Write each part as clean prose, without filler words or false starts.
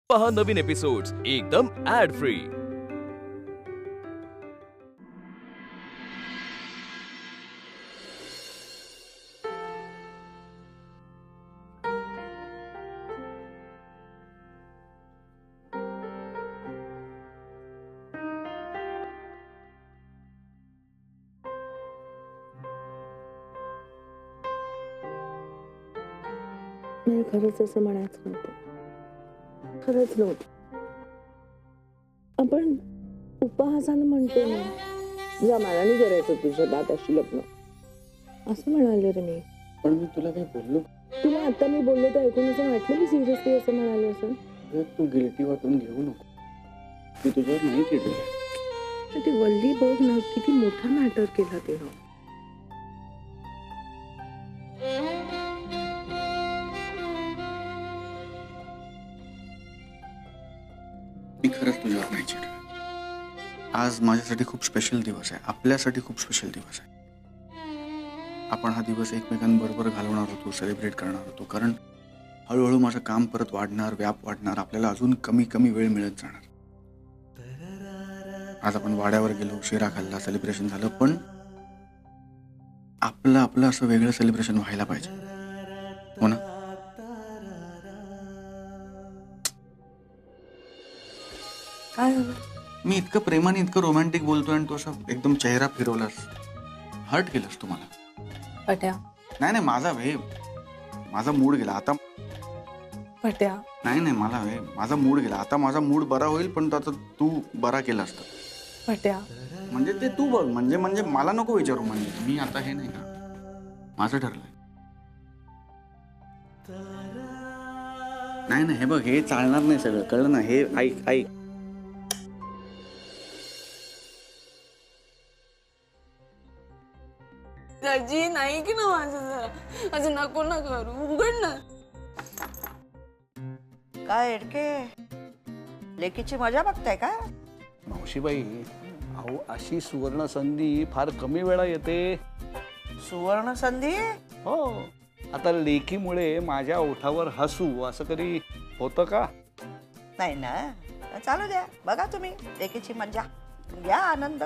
पहा नवीन एपिसोड्स एकदम add free. मला खरंच असं म्हणायचं नव्हतं. खरंच नव्हतं. आपण उपहासानं म्हणतो ना, जमाला नाही करायचं तुझ्या दादाशी लग्न, असं म्हणाले रे मी. पण मी तुला काही बोललो? तुला आता मी बोलले तर ऐकून असं वाटलं मी सिरियसली असं म्हणाले असं? तू गिल्टी वाटून घेऊ नको. मी तुझ्यावर नाही चिडले. ती वल्ली बघ ना, किती मोठा मॅटर केला ते. मी खरंच तुझ्यावर नाही चिडले. आज माझ्यासाठी खूप स्पेशल दिवस आहे, आपल्यासाठी खूप स्पेशल दिवस आहे. आपण हा दिवस एकमेकांबरोबर घालवणार होतो, सेलिब्रेट करणार होतो, कारण हळूहळू माझं काम परत वाढणार, व्याप वाढणार, आपल्याला अजून कमी कमी वेळ मिळत जाणार. आज आपण वाड्यावर गेलो, शिरा खाल्ला, सेलिब्रेशन झालं, पण आपलं असं वेगळं सेलिब्रेशन व्हायला पाहिजे, हो ना? काय हवं? मी इतकं प्रेमाने, इतकं रोमॅन्टिक बोलतोय आणि तू असं एकदम चेहरा फिरवलास, हर्ट केलंस तुम्हाला. पट्या नाही माझा मूड गेला आता. पट्या नाही माझा मूड गेला आता. माझा मूड बरा होईल, पण आता तू बरा केला असता. पट्या म्हणजे ते तू बघ, म्हणजे मला नको विचारू. म्हणजे मी आता हे नाही का, माझं ठरलंय. नाही हे बघ, हे चालणार नाही सगळं, कळलं ना? हे ऐक दाजी नाही की ना माझं जरा असं नको ना करू, उघड ना. काय एडके, लेकीची मजा बघताय का? मावशीबाई, अहो अशी सुवर्ण संधी फार कमी वेळा येते. सुवर्ण संधी? हो, आता लेकीमुळे माझ्या ओठावर हसू असं कधी होतं का? नाही ना, चालू द्या, बघा तुम्ही लेकीची मजा घ्या, आनंद.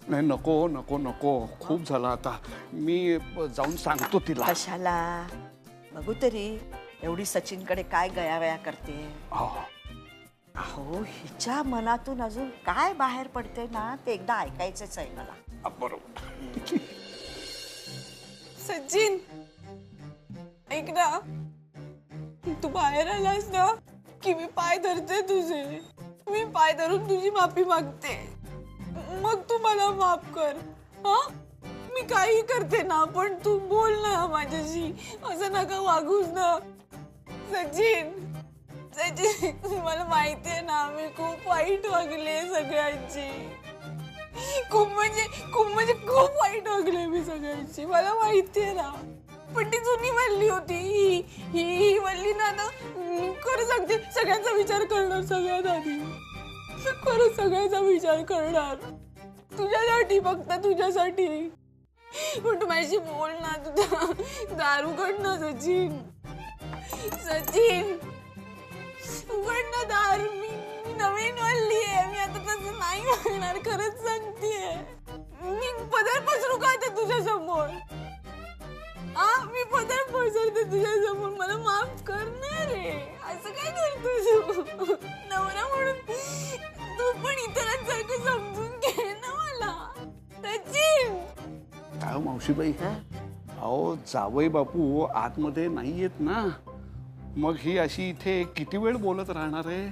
नाही, नको, खूप झालं आता. मी जाऊन सांगतो तिला. कशाला? बघू तरी एवढी सचिनकडे काय गयावया करते. हो. अहो, हिच्या मनातून अजून काय बाहेर पडते ना, ते एकदा ऐकायचंच आहे मला. बरोबर. सचिन ऐक ना, तू बाहेर आलास ना की मी पाय धरते तुझे. मी पाय धरून तुझी माफी मागते, मग तू मला माफ कर. हा, मी काही करते ना, पण तू बोल ना माझ्याशी, असं नका वागूस ना. सचिन मला माहितीये ना, मी खूप वाईट वागले सगळ्यांची. खूप खूप वाईट वागले मी सगळ्यांची, मला माहितीये ना. पण ती जुनी वल्ली होती, ही वल्ली ना खरं सांगते, सगळ्यांचा विचार करणार. सगळ्यात आधी खरंच सगळ्यांचा विचार करणार, तुझ्यासाठी, फक्त तुझ्यासाठी. पण तू माझी बोल ना, तुझा दारू काढ ना सचिन. उघड ना दार. मी नवीन वल्ली आहे, मी आता तसं नाही वागणार, खरंच सांगतेय. मी पदर पसरू का आता तुझ्या समोर? मी पदर पसरते तुझ्या समोर, मला माफ करणार रे. असं काय करतोस तू? नवरा म्हणून तू पण इतरांसारखं समजून घे ना मला. सचिन काय हो मावशीबाई, अहो जावई बापू आतमध्ये नाही येत ना, मग ही अशी इथे किती वेळ बोलत राहणार आहे?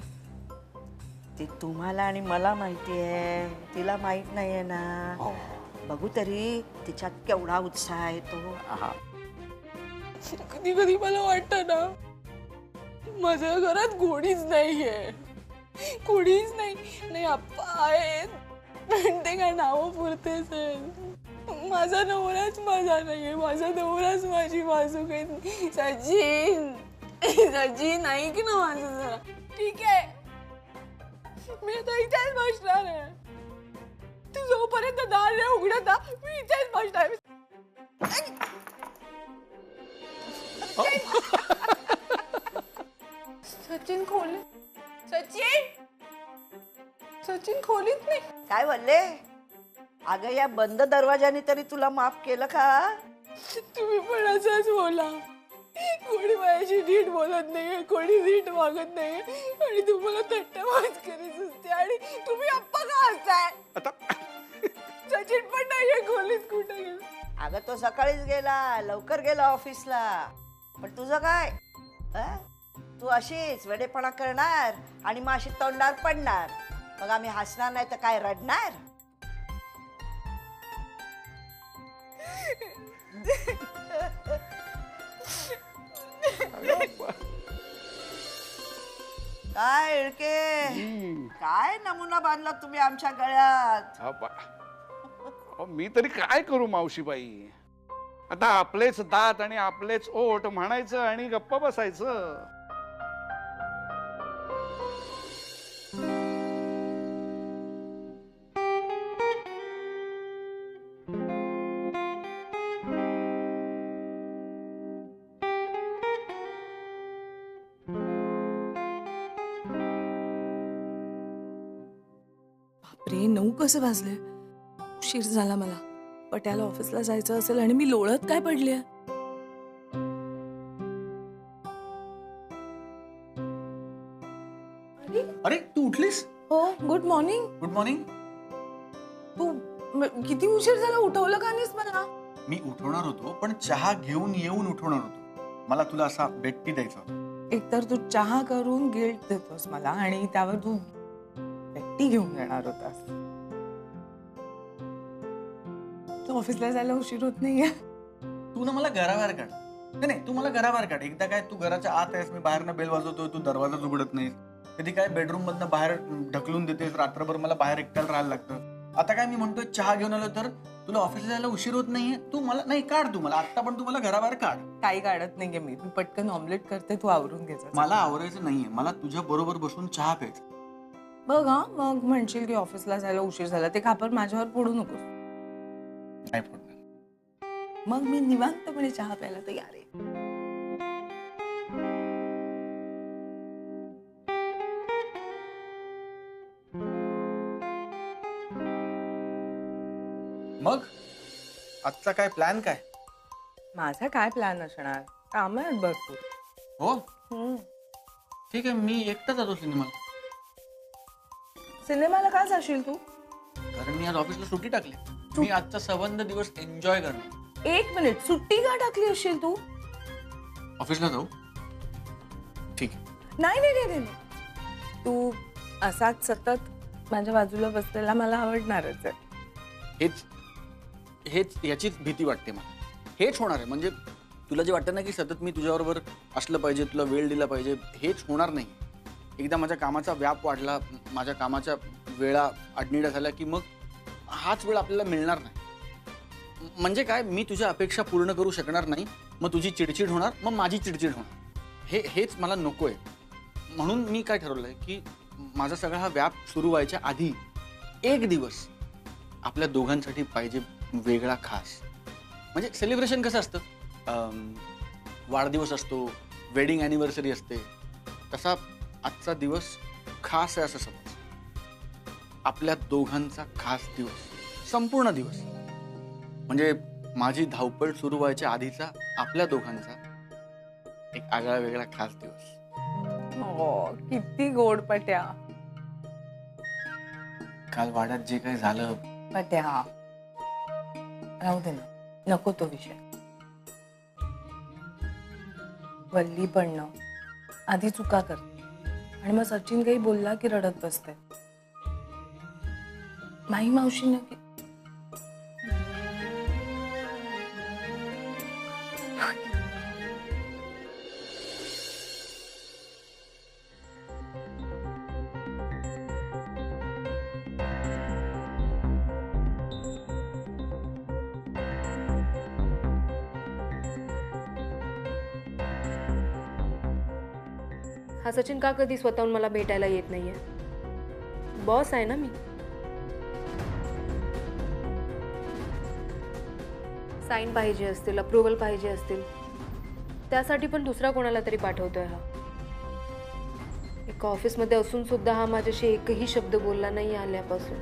ते तुम्हाला आणि मला माहिती आहे, तिला माहित नाहीये ना. बघू तरी तिच्यात केवढा उत्साह आहे तो. कधी कधी मला वाटतं ना, माझ्या घरात कोणीच नाहीये, कोणीच नाही. आप्पा आहेत, पण ते काय नाव पुरतेच आहेत. माझा नवराच माझा नाहीये, माझा नवराच माझी वासूक आहे. सचिन ऐक ना माझं जरा. ठीक आहे, मी आता इथेच बसणार आहे. तू जोपर्यंत दार नाही उघडत, मी इथेच बसणार. सचिन खोली सचिन खोलीत नाही. काय बोलले? अगं या बंद दरवाजाने तरी तुला माफ केलं का? तुम्ही पण असंच बोला. कोणी माझ्याशी नीट बोलत नाही, कोणी नीट वागत नाही आणि तुम्हाला थट्टाबाज करीत असते आणि तुम्ही अप्पा का हसताय? आता सचिन पण नाहीये खोलीत. कुठे गेला? अगं तो सकाळीच गेला, लवकर गेला ऑफिसला. पण तुझं काय? तू अशीच वेडेपणा करणार आणि मग अशी तोंडावर पडणार. मग आम्ही हसणार नाही तर काय रडणार? काय इळके, काय नमुना बांधला तुम्ही आमच्या गळ्यात? अहो, मी तरी काय करू मावशीबाई? आता आपलेच दात आणि आपलेच ओठ म्हणायचं आणि गप्प बसायचं. बापरे, 9 कसे वाजले? उशीर झाला मला. पट्याला ऑफिसला जायचं असेल आणि मी लोळत काय पडले. अरे तू उठलीस? हो, गुड मॉर्निंग. Good morning. तू किती उशीर झाला, उठवलं का नाहीस मला? मी उठवणार होतो पण चहा घेऊन येऊन उठवणार होतो. मला तुला असा बेट्टी द्यायचा होता. एकतर तू चहा करून गिल्ट देतोस मला आणि त्यावर तू बेट्टी घेऊन येणार होतास. तू ऑफिसला जायला उशीर होत नाहीये? तू ना मला घराबाहेर काढ. नाही तू मला घराबाहेर काढ. एकदा काय तू घराच्या आत आहेस, मी बाहेरनं बेल वाजवतोय, तू दरवाजा उघडत नाहीस. कधी काय बेडरूम मधनं बाहेर ढकलून देतेस, रात्रभर मला बाहेर एकट्याला राहायला लागतं. आता काय मी म्हणतोय चहा घेऊन आलो तर तुला ऑफिसला जायला उशीर होत नाहीये. तू मला नाही काढ, तू मला आता पण तू मला घराबाहेर काढ. काही काढत नाहीये मी. तू पटकन ऑमलेट करते, तू आवरून घ्यायचं. मला आवरायचं नाहीये, मला तुझ्या बरोबर बसून चहा प्यायचा. बघ हा, मग म्हणशील की ऑफिसला जायला उशीर झाला, ते खापर माझ्यावर फोडू नकोस. नाही पडणार. मग मी निवांतपणे चहा प्यायला तयार आहे. मग आजचा काय प्लॅन काय? माझा काय प्लॅन असणार? काम आहेत भरपूर. हो ठीक आहे, मी एकटा जातो सिनेमाला. सिनेमाला का जाशील तू? कारण मी आज ऑफिसला सुट्टी टाकली. मी आजचा संबंध दिवस एन्जॉय करणार. 1 मिनिट, सुट्टी का टाकली असशील तू? ऑफिसला जाऊ? ठीक आहे. नाही नाही नाही नाही, तू असाच सतत माझ्या बाजूला बसलेला मला आवडणारच आहे. हेच याचीच भीती वाटते मला. हेच होणार आहे. म्हणजे तुला जे वाटतं ना की सतत मी तुझ्याबरोबर असलं पाहिजे, तुला वेळ दिला पाहिजे, हेच होणार नाही. एकदा माझ्या कामाचा व्याप वाढला, माझ्या कामाच्या वेळा आडनिड्या झाल्या की मग हाच वेळ आपल्याला मिळणार नाही. म्हणजे काय, मी तुझ्या अपेक्षा पूर्ण करू शकणार नाही. मग तुझी चिडचिड होणार, मग माझी चिडचिड होणार. हेच मला नको आहे. म्हणून मी काय ठरवलंय की माझा सगळा हा व्याप सुरू व्हायच्या आधी 1 दिवस आपल्या दोघांसाठी पाहिजे, वेगळा खास. म्हणजे सेलिब्रेशन कसं असतं, वाढदिवस असतो, वेडिंग ॲनिव्हर्सरी असते, तसा आजचा दिवस खास आहे असं समज. आपल्या दोघांचा खास दिवस, संपूर्ण दिवस. म्हणजे माझी धावपळ सुरू व्हायच्या आधीचा आपल्या दोघांचा एक आगळा वेगळा खास दिवस. हो, किती गोड पट्या. काल वाड्यात जे काही झालं, पट्या राहू दे ना, नको तो विषय. वल्ली पण आधी चुका करते आणि मग सचिन काही बोलला की रडत बसते. माई मावशी की हा सचिन का कधी स्वतःहून मला भेटायला येत नाहीये? बॉस आहे ना मी. साईन पाहिजे असतील, अप्रुव्हल पाहिजे असतील, त्यासाठी पण दुसरा कोणाला तरी पाठवतोय हा. एका ऑफिसमध्ये असून सुद्धा हा माझ्याशी एकही शब्द बोलला नाही आल्यापासून.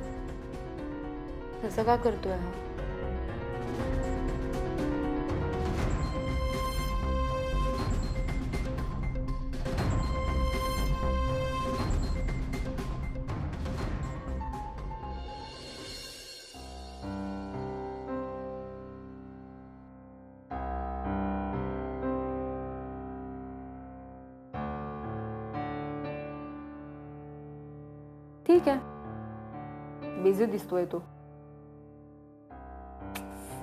असं का करतोय हा? ठीक आहे, बिझी दिसतोय तो.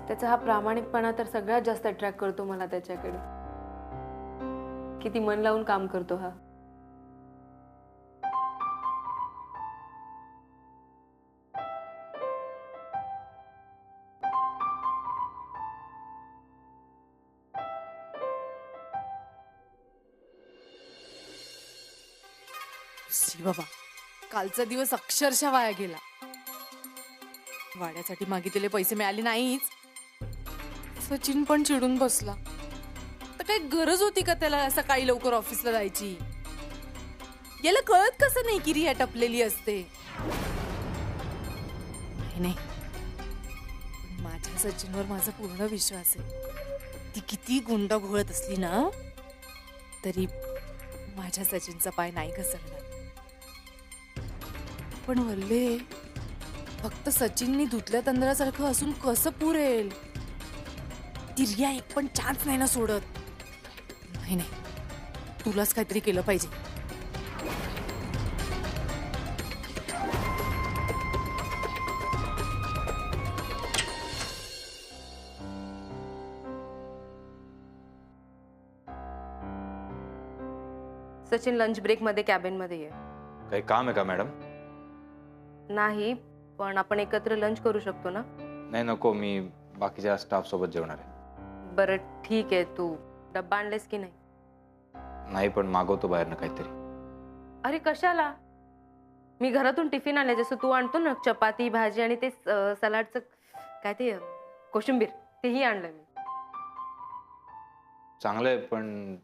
त्याचा हा प्रामाणिकपणा तर सगळ्यात जास्त अट्रॅक्ट करतो मला त्याच्याकडे. किती मन लावून काम करतो हा. शी बाबा, कालचा दिवस अक्षरशः वाया गेला. वाड्यासाठी मागितलेले पैसे मिळाले नाहीच. सचिन पण चिडून बसला. तर काही गरज होती का त्याला सकाळी लवकर ऑफिसला जायची? याला कळत कसं नाही की रिया टपलेली असते. नाही, पण माझ्या सचिनवर माझा पूर्ण विश्वास आहे. ती किती गुंड घोळत असली ना तरी माझ्या सचिनचा पाय नाही घसरणार. पण वल्ले, फक्त सचिननी धुतल्या तांदळासारखं असून कसं पुरेल? ती रिया एक पण चान्स नाही ना सोडत. नाही, तुलाच काहीतरी केलं पाहिजे. सचिन लंच ब्रेक मध्ये कॅबिन मध्ये ये. काही काम आहे का मॅडम? नाही, पण आपण एकत्र लंच करू शकतो ना? नाही नको, मी बाकीच्या स्टाफ सोबत जेवणार आहे. बरं ठीक आहे. तू डब्बा आणलेस की नाही? नाही, पण मागवतो बाहेरनं काहीतरी. अरे कशाला? मी घरातून टिफिन आणले, जसं तू आणतो ना चपाती भाजी आणि ते सलाडचं काय ते कोशिंबीर, तेही आणलंय मी. चांगलं आहे, पण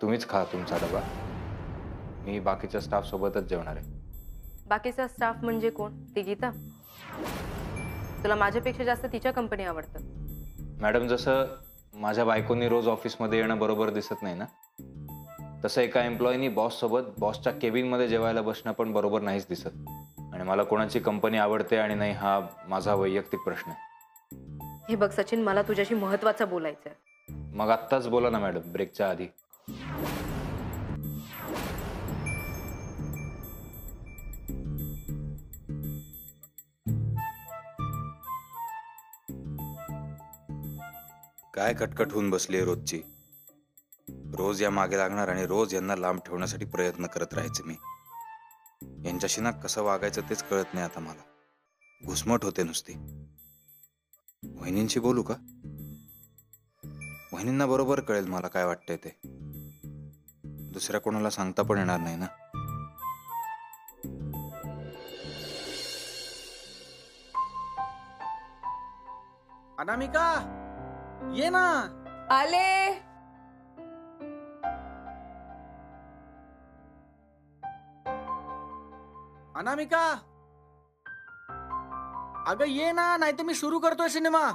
तुम्हीच खा तुमचा डबा. मी बाकीच्या स्टाफ सोबतच जेवणार आहे. बाकीचा स्टाफ म्हणजे कोण? ती गीता? तुला माझ्यापेक्षा जास्त तिच्या कंपनी आवडतं. मॅडम, जसं माझ्या बायकोनी रोज ऑफिसमध्ये येणं बरोबर दिसत नाही ना, तसं एका एम्प्लॉईनी बॉस सोबत बॉसच्या केबिनमध्ये जेवायला बसणं पण बरोबर नाहीच दिसत. आणि मला कोणाची कंपनी आवडते आणि नाही हा माझा वैयक्तिक प्रश्न आहे. हे बघ सचिन, मला तुझ्याशी महत्वाचं बोलायचं आहे. मग आत्ताच बोला ना मॅडम, ब्रेकच्या आधी. काय कटकट होऊन बसली रोजची. रोज या मागे लागणार आणि रोज यांना लांब ठेवण्यासाठी प्रयत्न करत राहायचे मी. यांच्याशी ना कसं वागायचं तेच कळत नाही आता मला. घुसमट होते नुसती. वहिनींशी बोलू का? वहिनींना बरोबर कळेल मला काय वाटतंय ते. दुसऱ्या कोणाला सांगता पण येणार नाही ना. अनामिका, ये ना. आले. अनामिका, अगं ये ना, नाही तर मी सुरू करतोय सिनेमा.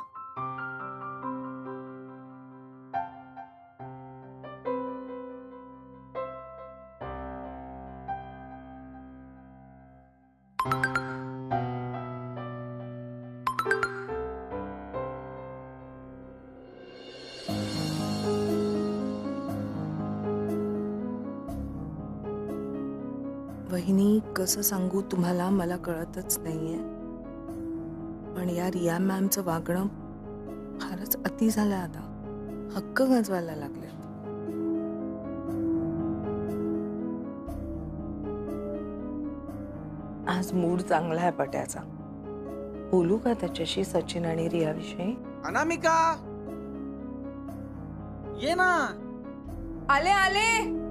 वहिनी, कसं सांगू तुम्हाला, मला कळतच नाहीये. पण या रिया मॅमचं वागणं फारच अति झालं. आता हक्क गाजवायला लागले. आज मूड चांगला आहे पट्याचा. बोलू का त्याच्याशी सचिन आणि रिया विषयी? अनामिका, ये ना. आले आले.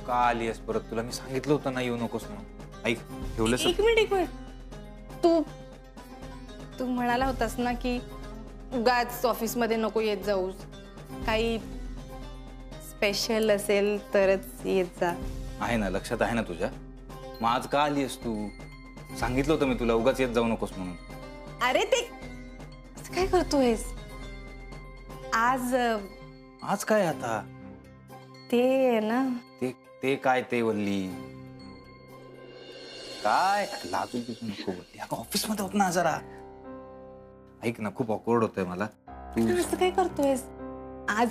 का आलीस परत? तुला मी सांगितलं होतं ना येऊ नकोस म्हणून. ऐक, ठेवलंस. एक मिनिट. तू तू म्हणाला होतास ना की उगाच ऑफिसमध्ये नको येत जाऊस, काही स्पेशल असेल तरच येत जा. आहे ना, लक्षात आहे ना तुझ्या. मग आज का आलीस तू? सांगितलं होतं मी तुला, उगाच येत जाऊ नकोस म्हणून. अरे ते असं काय करतोयस आज? आज काय आता? ते आहे ना, ते काय ते वल्ली? काय लाजून तिथून नको वल्ली. अगं ऑफिस मध्ये होत ना जरा. ऐक ना, खूप ऑकवर्ड होतंय मला. तू असं काय करतोयस आज?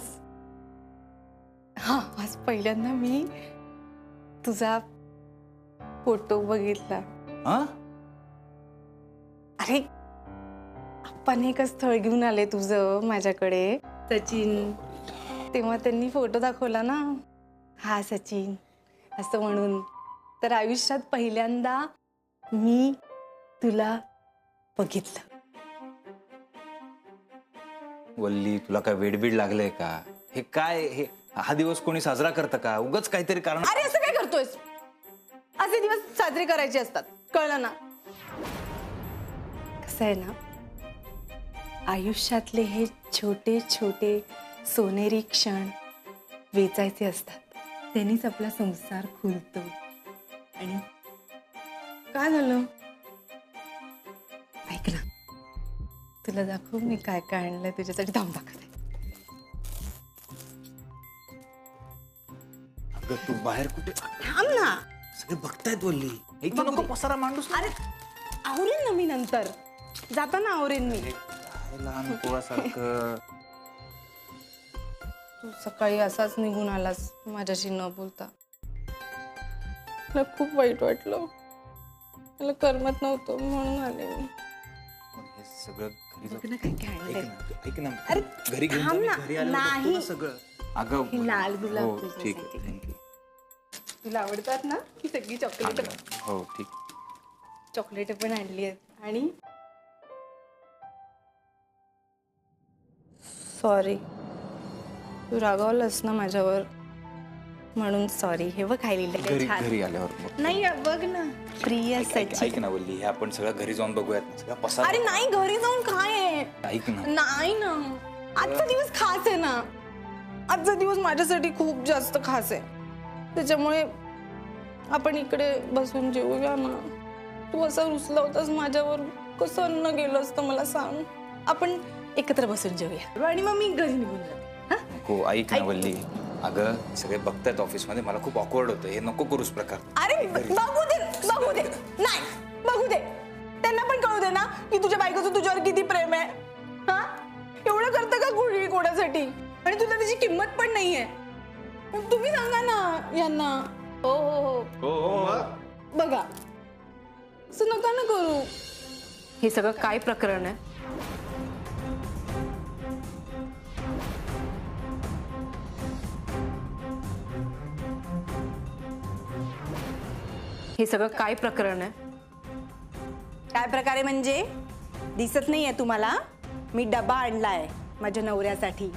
आज पहिल्यांदा मी तुझा फोटो बघितला. अरे आपण एक स्थळ घेऊन आले तुझं माझ्याकडे, सचिन. तेव्हा त्यांनी फोटो दाखवला ना, हा सचिन असं म्हणून. तर आयुष्यात पहिल्यांदा मी तुला बघितलं. वल्ली, तुला काय वेडबीड लागलंय का? हे काय, हे हा दिवस कोणी साजरा करतं का? उगाच काहीतरी कारण. अरे असं काय करतोयस? असे दिवस साजरे करायचे असतात, कळलं ना? कसं आहे ना, आयुष्यातले हे छोटे छोटे सोनेरी क्षण वेचायचे असतात. त्यांनीच आपला संसार खुलतो. आणि काय झालं? ऐक ना, तुला दाखवू मी काय काय आणलंय तुझ्यासाठी. धावून दाखवते. अगं तू बाहेर कुठे? थांब ना, सगळे बघतायत वल्ली. एक नको पसारा मांडूस. अरे आवरेन ना मी नंतर, जाताना आवरेन मी. लहान पोरासारखं. तू सकाळी असाच निघून आलास माझ्याशी न बोलता. मला खूप वाईट वाटलं. मला करमत नव्हतं म्हणून आले मी. हे सगळं घरी जाऊ. ऐक ना, अरे घरी घेऊन थांब जा, मी ना. घरी आलो नाही. ना सगळं. अगं हे लाल गुलाब हो, ठीक आहे, तुझ्यासाठी. थँक्यू. तुला आवडतात ना ही सगळी चॉकलेट? हो ठीक. चॉकलेट पण आणली आहेत. आणि सॉरी, तू रागावलास ना माझ्यावर म्हणून सॉरी. हे बघ काय लिहिलं घरी छान. घरी आल्यावर बघ. नाही बघ ना, प्रिय सचिन. ऐक ना वल्ली, हे आपण सगळं घरी जाऊन बघूयात. सगळा पसारा. अरे नाही, घरी जाऊन काय आहे? ऐक ना. नाही ना, आजचा दिवस खास आहे ना. आजचा दिवस माझ्यासाठी खूप जास्त खास आहे. त्याच्यामुळे आपण इकडे बसून जेवूया ना. तू असा रुसला होतास माझ्यावर, कसं अन्न गेलं असतं मला सांग. आपण एकत्र बसून जेवूया आणि मग मी घरी निघून जाते. नको, ऐक ना वल्ली. अगं सगळे बघतायत ऑफिस मध्ये, मला खूप ऑकवर्ड होतं. हे नको करूस प्रकार. अरे बघू दे, बघू दे. नाही बघू दे. त्यांना पण कळू दे ना की तुझ्या बायकोचं तुझ्यावर किती प्रेम आहे. हा, एवढं करतं का कोणी कोणासाठी? आणि तुला त्याची किंमत पण नाहीये. तुम्ही सांगा ना यांना. हो हो हो, बघा असं नका ना करू. हे सगळं काय प्रकरण आहे? हे सगळं काय प्रकरण आहे? काय प्रकारे म्हणजे? दिसत नाहीये तुम्हाला? मी डबा आणलाय माझ्या नवऱ्यासाठी.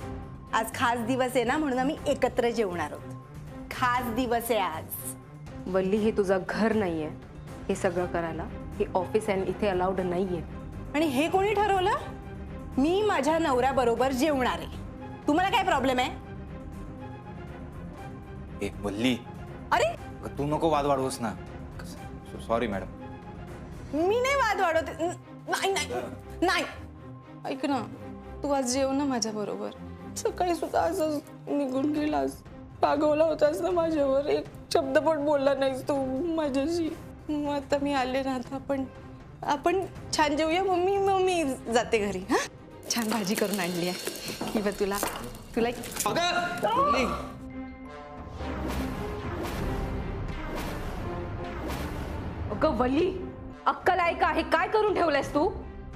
आज खास दिवस आहे ना, म्हणून आम्ही एकत्र जेवणार आहोत. खास दिवस आहे आज. वल्ली, हे तुझं घर नाहीये हे सगळं करायला. हे ऑफिस आहे, इथे अलाउड नाहीये. आणि हे कोणी ठरवलं? मी माझ्या नवऱ्याबरोबर जेवणार आहे. तुम्हाला काय प्रॉब्लेम आहे? ए वल्ली, अरे तू नको वाद वाढवूस ना. Sorry madam. मी नाही वाद वाढवते. नाही नाही नाही. ऐक ना, तू आज जेव ना माझ्या बरोबर. सकाळी सुद्धा असं निघून गेलास, रागवला होतास ना माझ्यावर. एक शब्द पण बोलला नाहीस तू माझ्याशी. मग आता मी आले ना, आता आपण छान जेवूया. मग मी जाते घरी. हा, छान भाजी करून आणली आहे किंवा तुला अगं वल्ली, अक्कल आहे का? हे काय करून ठेवलंयस तू?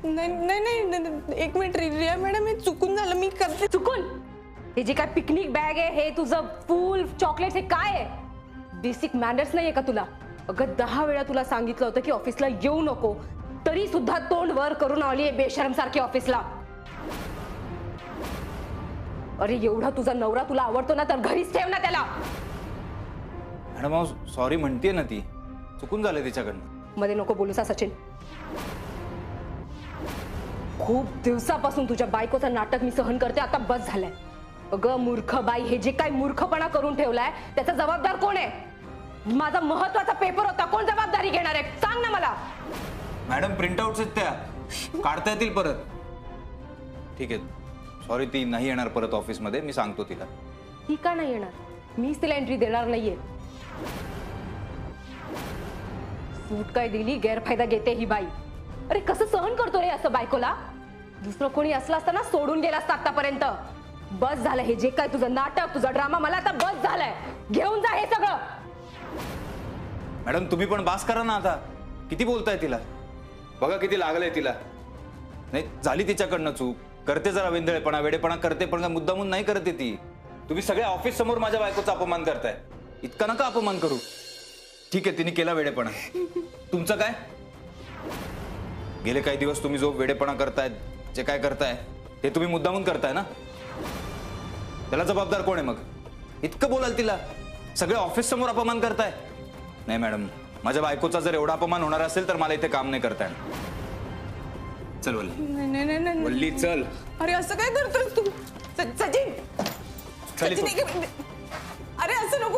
नाही नाही नाही, एक मिनिट रिया मॅडम, हे चुकून झालं. मी करते. चुकून? हे जे काय पिकनिक बॅग आहे, हे तुझं फूल चॉकलेट, हे काय आहे? बेसिक मॅनर्स नाहीये का तुला? अगं 10 वेळा तुला सांगितलं होतं की ऑफिसला येऊ नको, तरी सुद्धा तोंड वर करून आली आहे बेशरम सारखी ऑफिसला. अरे एवढा तुझा नवरा तुला आवडतो ना, तर घरीच ठेव ना त्याला. मॅडम सॉरी म्हणतेय ना ती, चुकून झालं तिच्याकडनं. मध्ये नको बोलूसा सचिन. खूप दिवसापासून तुझ्या बायकोचं नाटक मी सहन करते, आता बस झालंय. अगं मूर्ख बाई, हे जे काय मूर्खपणा करून ठेवलाय त्याचा जबाबदार कोण आहे? माझा महत्वाचा पेपर होता, कोण जबाबदारी घेणार आहे सांग ना मला. मॅडम प्रिंटआउट्स आहेत त्या, काढता येतील परत. ठीक आहे, सॉरी, ती नाही येणार परत ऑफिसमध्ये, मी सांगतो तिला. ती का नाही येणार? मीच तिला एंट्री देणार नाहीये. सूट काय दिली, गैरफायदा घेते ही बाई. अरे कसं सहन करतो रे असं बायकोला? दुसरं कोणी असलं असतं ना सोडून गेला असता आतापर्यंत. बस झालं हे जे काय तुझं नाटक, तुझा ड्रामा, मला आता बस झालंय. घेऊन जा हे सगळं. मॅडम तुम्ही पण बास करा ना आता, किती बोलताय तिला? बघा किती लागलंय तिला. नाही झाली तिच्याकडनं चूक, करते जरा वेंदळेपणा, वेडेपणा करते, पण काय मुद्दामून नाही करते ती. तुम्ही सगळ्या ऑफिस समोर माझ्या बायकोचा अपमान करताय. इतका नका अपमान करू. ठीक आहे, तिने केला वेडेपणा, तुमचं काय? गेले काही दिवस तुम्ही जो वेडेपणा करताय, जे काय करताय ते तुम्ही मुद्दामून करताय ना. त्याला जबाबदार कोण आहे मग? इतकं बोलाल तिला, सगळे ऑफिस समोर अपमान करताय. नाही मॅडम, माझ्या बायकोचा जर एवढा अपमान होणार असेल तर मला इथे काम नाही करता येणार. चल वल्ली, वल्ली चल. अरे असं काय करतोस तू? सचिन, चल सचिन, इथून. अरे असं नको